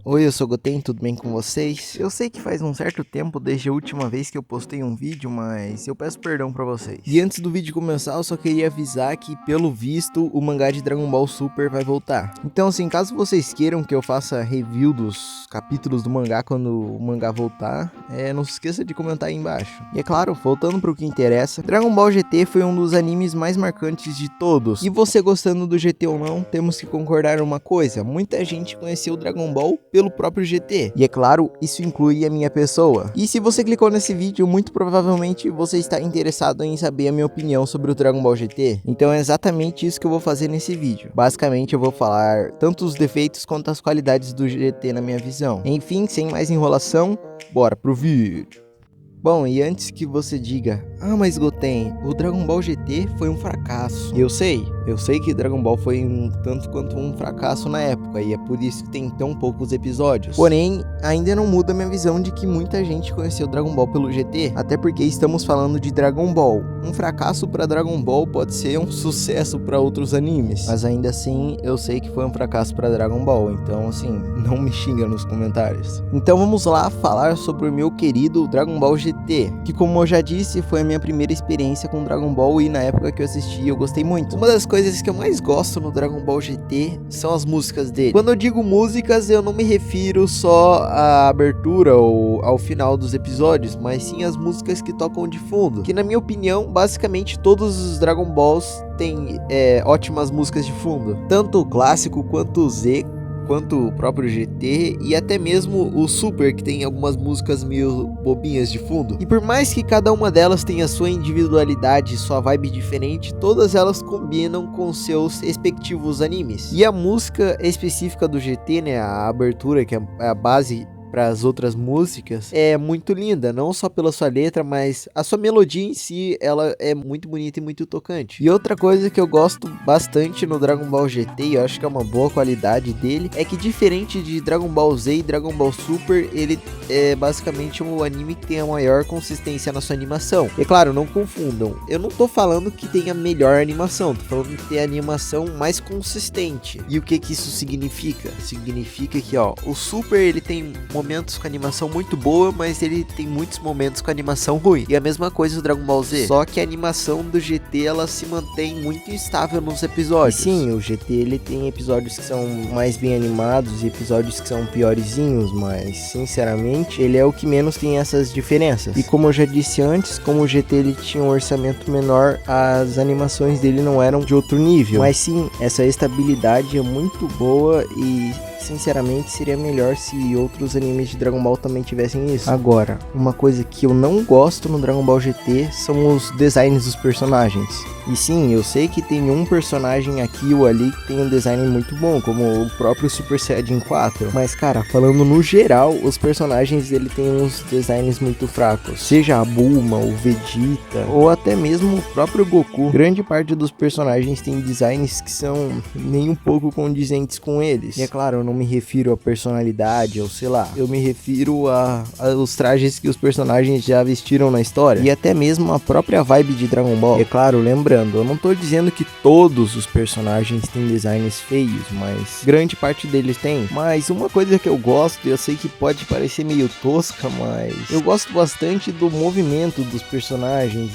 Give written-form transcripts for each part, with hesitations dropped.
Oi, eu sou o Goten, tudo bem com vocês? Eu sei que faz um certo tempo desde a última vez que eu postei um vídeo, mas eu peço perdão pra vocês. E antes do vídeo começar, eu só queria avisar que, pelo visto, o mangá de Dragon Ball Super vai voltar. Então, assim, caso vocês queiram que eu faça review dos capítulos do mangá quando o mangá voltar, não se esqueça de comentar aí embaixo. E é claro, voltando pro que interessa, Dragon Ball GT foi um dos animes mais marcantes de todos. E você gostando do GT ou não, temos que concordar uma coisa, muita gente conheceu o Dragon Ball pelo próprio GT. E é claro, isso inclui a minha pessoa. E se você clicou nesse vídeo, muito provavelmente você está interessado em saber a minha opinião sobre o Dragon Ball GT. Então é exatamente isso que eu vou fazer nesse vídeo. Basicamente eu vou falar tanto os defeitos quanto as qualidades do GT na minha visão. Enfim, sem mais enrolação, bora pro vídeo. Bom, e antes que você diga, mas Goten, o Dragon Ball GT foi um fracasso. Eu sei que Dragon Ball foi um tanto quanto um fracasso na época, e é por isso que tem tão poucos episódios. Porém, ainda não muda minha visão de que muita gente conheceu Dragon Ball pelo GT, até porque estamos falando de Dragon Ball. Um fracasso para Dragon Ball pode ser um sucesso para outros animes, mas ainda assim, eu sei que foi um fracasso para Dragon Ball, então assim, não me xinga nos comentários. Então vamos lá falar sobre o meu querido Dragon Ball GT, que como eu já disse, foi a minha primeira experiência com Dragon Ball e na época que eu assisti eu gostei muito. Uma das coisas que eu mais gosto no Dragon Ball GT são as músicas dele. Quando eu digo músicas, eu não me refiro só à abertura ou ao final dos episódios, mas sim as músicas que tocam de fundo, que na minha opinião, basicamente todos os Dragon Balls têm ótimas músicas de fundo, tanto o clássico quanto o Z, quanto o próprio GT e até mesmo o Super, que tem algumas músicas meio bobinhas de fundo. E por mais que cada uma delas tenha sua individualidade e sua vibe diferente, todas elas combinam com seus respectivos animes. E a música específica do GT, né, a abertura, que é a base para as outras músicas, é muito linda, não só pela sua letra, mas a sua melodia em si, ela é muito bonita e muito tocante. E outra coisa que eu gosto bastante no Dragon Ball GT, e eu acho que é uma boa qualidade dele, é que diferente de Dragon Ball Z e Dragon Ball Super, ele é basicamente um anime que tem a maior consistência na sua animação. E claro, não confundam, eu não tô falando que tem a melhor animação, tô falando que tem a animação mais consistente. E o que isso significa? Significa que, o Super, ele tem momentos com animação muito boa, mas ele tem muitos momentos com animação ruim. E a mesma coisa do Dragon Ball Z. Só que a animação do GT, ela se mantém muito instável nos episódios. E sim, o GT, ele tem episódios que são mais bem animados e episódios que são piorzinhos, mas sinceramente, ele é o que menos tem essas diferenças. E como eu já disse antes, como o GT ele tinha um orçamento menor, as animações dele não eram de outro nível. Mas sim, essa estabilidade é muito boa e sinceramente seria melhor se outros animes de Dragon Ball também tivessem isso. Agora, uma coisa que eu não gosto no Dragon Ball GT são os designs dos personagens. E sim, eu sei que tem um personagem aqui ou ali que tem um design muito bom, como o próprio Super Saiyajin 4. Mas cara, falando no geral, os personagens ele tem uns designs muito fracos. Seja a Bulma, o Vegeta, ou até mesmo o próprio Goku. Grande parte dos personagens tem designs que são nem um pouco condizentes com eles. E é claro, eu não me refiro à personalidade, ou sei lá, eu me refiro aos trajes que os personagens já vestiram na história, e até mesmo a própria vibe de Dragon Ball. E é claro, lembrando, eu não tô dizendo que todos os personagens têm designs feios, mas grande parte deles tem. Mas uma coisa que eu gosto, eu sei que pode parecer meio tosca, mas eu gosto bastante do movimento dos personagens,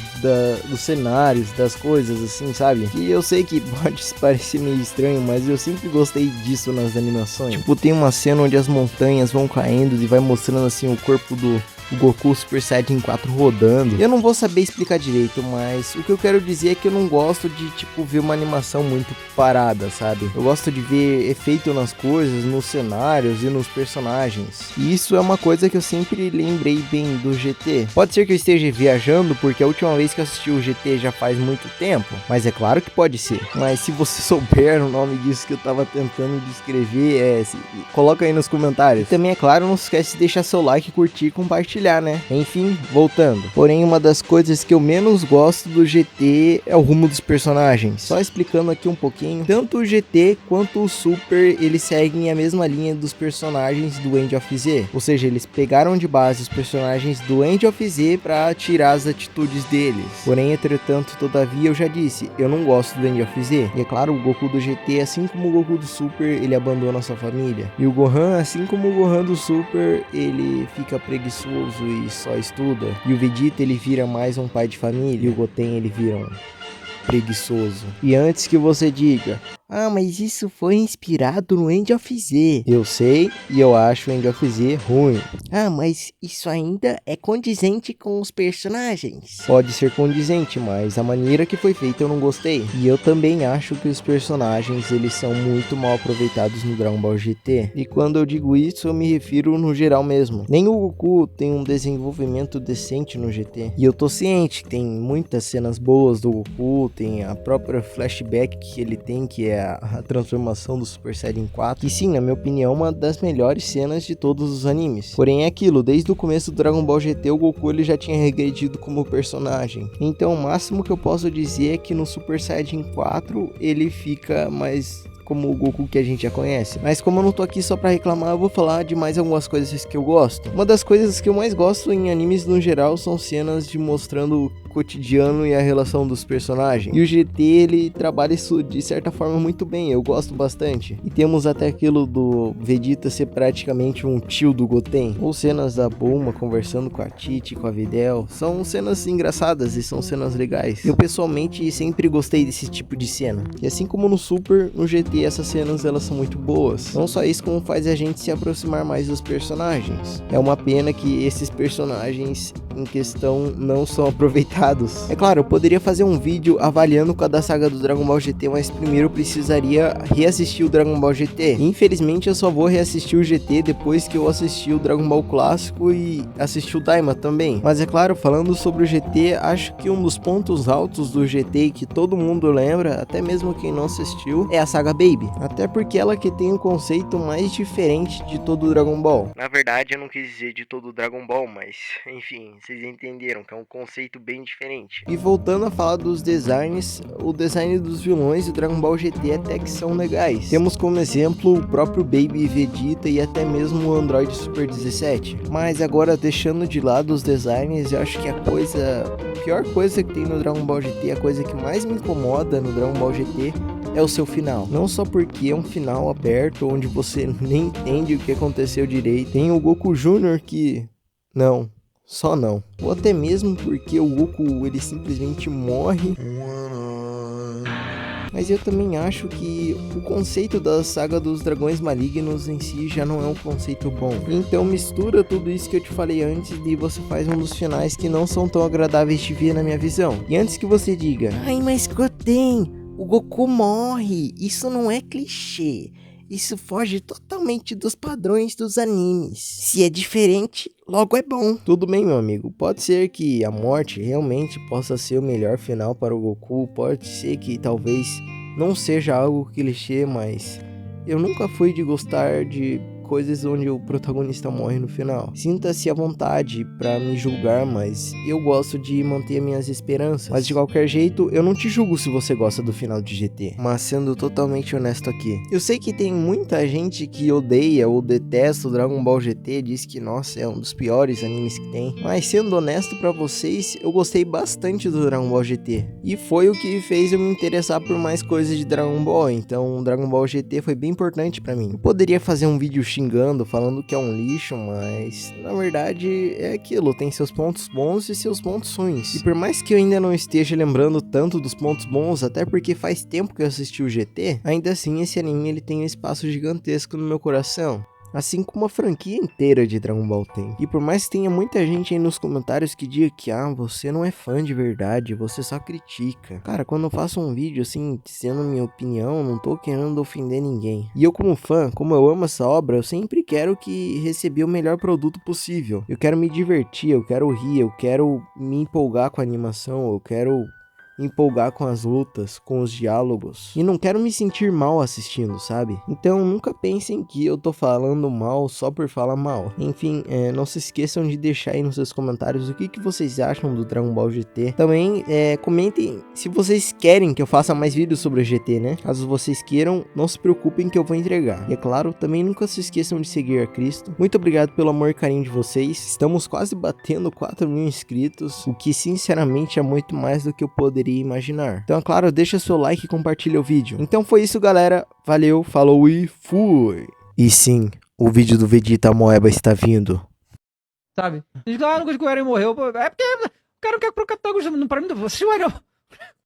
dos cenários, das coisas assim, sabe? E eu sei que pode parecer meio estranho, mas eu sempre gostei disso nas animações. Tipo, tem uma cena onde as montanhas vão caindo e vai mostrando assim o corpo do Goku Super Saiyajin 4 rodando. Eu não vou saber explicar direito, mas o que eu quero dizer é que eu não gosto de, ver uma animação muito parada, sabe? Eu gosto de ver efeito nas coisas, nos cenários e nos personagens. E isso é uma coisa que eu sempre lembrei bem do GT. Pode ser que eu esteja viajando, porque a última vez que eu assisti o GT já faz muito tempo, mas é claro que pode ser. Mas se você souber o nome disso que eu tava tentando descrever, coloca aí nos comentários. E também, é claro, não se esquece de deixar seu like, curtir e compartilhar. compartilhar, né? Enfim, voltando. Porém, uma das coisas que eu menos gosto do GT é o rumo dos personagens. Só explicando aqui um pouquinho, tanto o GT quanto o Super, eles seguem a mesma linha dos personagens do End of Z. Ou seja, eles pegaram de base os personagens do End of Z pra tirar as atitudes deles. Porém, entretanto, todavia, eu já disse, eu não gosto do End of Z. E é claro, o Goku do GT, assim como o Goku do Super, ele abandona sua família. E o Gohan, assim como o Gohan do Super, ele fica preguiçoso e só estuda. E o Vegeta, ele vira mais um pai de família. E o Goten, ele vira um preguiçoso. E antes que você diga, ah, mas isso foi inspirado no End of Z. Eu sei, e eu acho o End of Z ruim. Ah, mas isso ainda é condizente com os personagens. Pode ser condizente, mas a maneira que foi feita eu não gostei. E eu também acho que os personagens, eles são muito mal aproveitados no Dragon Ball GT. E quando eu digo isso, eu me refiro no geral mesmo. Nem o Goku tem um desenvolvimento decente no GT. E eu tô ciente que tem muitas cenas boas do Goku, tem a própria flashback que ele tem, que é a transformação do Super Saiyajin 4. E sim, na minha opinião, uma das melhores cenas de todos os animes. Porém é aquilo, desde o começo do Dragon Ball GT, o Goku ele já tinha regredido como personagem. Então o máximo que eu posso dizer é que no Super Saiyajin 4 ele fica mais como o Goku que a gente já conhece. Mas como eu não tô aqui só pra reclamar, eu vou falar de mais algumas coisas que eu gosto. Uma das coisas que eu mais gosto em animes no geral são cenas de mostrando o cotidiano e a relação dos personagens. E o GT, ele trabalha isso de certa forma muito bem, eu gosto bastante. E temos até aquilo do Vegeta ser praticamente um tio do Goten. Ou cenas da Bulma conversando com a Titi, com a Videl. São cenas engraçadas e são cenas legais. Eu pessoalmente sempre gostei desse tipo de cena. E assim como no Super, no GT essas cenas elas são muito boas. Não só isso, como faz a gente se aproximar mais dos personagens. É uma pena que esses personagens em questão não são aproveitados. É claro, eu poderia fazer um vídeo avaliando cada saga do Dragon Ball GT, mas primeiro eu precisaria reassistir o Dragon Ball GT. Infelizmente eu só vou reassistir o GT depois que eu assistir o Dragon Ball clássico e assistir o Daima também. Mas é claro, falando sobre o GT, acho que um dos pontos altos do GT que todo mundo lembra, até mesmo quem não assistiu, é a saga Baby. Até porque ela que tem um conceito mais diferente de todo o Dragon Ball. Na verdade eu não quis dizer de todo o Dragon Ball, mas enfim, vocês entenderam que é um conceito bem diferente. E voltando a falar dos designs, o design dos vilões do Dragon Ball GT até que são legais. Temos como exemplo o próprio Baby Vegeta e até mesmo o Android Super 17. Mas agora deixando de lado os designs, eu acho que a pior coisa que tem no Dragon Ball GT, a coisa que mais me incomoda no Dragon Ball GT é o seu final. Não só porque é um final aberto, onde você nem entende o que aconteceu direito. Tem o Goku Jr. que... não. Só não. Ou até mesmo porque o Goku, ele simplesmente morre. Mas eu também acho que o conceito da saga dos dragões malignos em si já não é um conceito bom. Então mistura tudo isso que eu te falei antes e você faz um dos finais que não são tão agradáveis de ver na minha visão. E antes que você diga, ai, mas Goten, o Goku morre, isso não é clichê. Isso foge totalmente dos padrões dos animes. Se é diferente, logo é bom. Tudo bem, meu amigo. Pode ser que a morte realmente possa ser o melhor final para o Goku. Pode ser que talvez não seja algo clichê, mas eu nunca fui de gostar de coisas onde o protagonista morre no final. Sinta-se à vontade pra me julgar, mas eu gosto de manter minhas esperanças. Mas de qualquer jeito, eu não te julgo se você gosta do final de GT. Mas sendo totalmente honesto aqui, eu sei que tem muita gente que odeia ou detesta o Dragon Ball GT, diz que, nossa, é um dos piores animes que tem. Mas sendo honesto pra vocês, eu gostei bastante do Dragon Ball GT. E foi o que fez eu me interessar por mais coisas de Dragon Ball. Então, o Dragon Ball GT foi bem importante pra mim. Eu poderia fazer um vídeo xingando, falando que é um lixo, mas na verdade é aquilo, tem seus pontos bons e seus pontos ruins. E por mais que eu ainda não esteja lembrando tanto dos pontos bons, até porque faz tempo que eu assisti o GT, ainda assim esse anime ele tem um espaço gigantesco no meu coração. Assim como a franquia inteira de Dragon Ball tem. E por mais que tenha muita gente aí nos comentários que diga que você não é fã de verdade, você só critica. Cara, quando eu faço um vídeo assim, dizendo minha opinião, não tô querendo ofender ninguém. E eu como fã, como eu amo essa obra, eu sempre quero que receber o melhor produto possível. Eu quero me divertir, eu quero rir, eu quero me empolgar com a animação, eu quero empolgar com as lutas, com os diálogos, e não quero me sentir mal assistindo, sabe? Então nunca pensem que eu tô falando mal só por falar mal. Enfim, não se esqueçam de deixar aí nos seus comentários o que vocês acham do Dragon Ball GT. Também comentem se vocês querem que eu faça mais vídeos sobre o GT, né? Caso vocês queiram, não se preocupem que eu vou entregar. E é claro, também nunca se esqueçam de seguir a Cristo. Muito obrigado pelo amor e carinho de vocês. Estamos quase batendo 4.000 inscritos, o que sinceramente é muito mais do que eu poderia imaginar. Então, é claro, deixa seu like e compartilha o vídeo. Então foi isso, galera. Valeu, falou e fui! E sim, o vídeo do Vegeta Moeba está vindo. Sabe? Diz que, não gosto que o Eren morreu. É porque o cara não quer pro Capitão Augusto. Pra mim, você, o Eren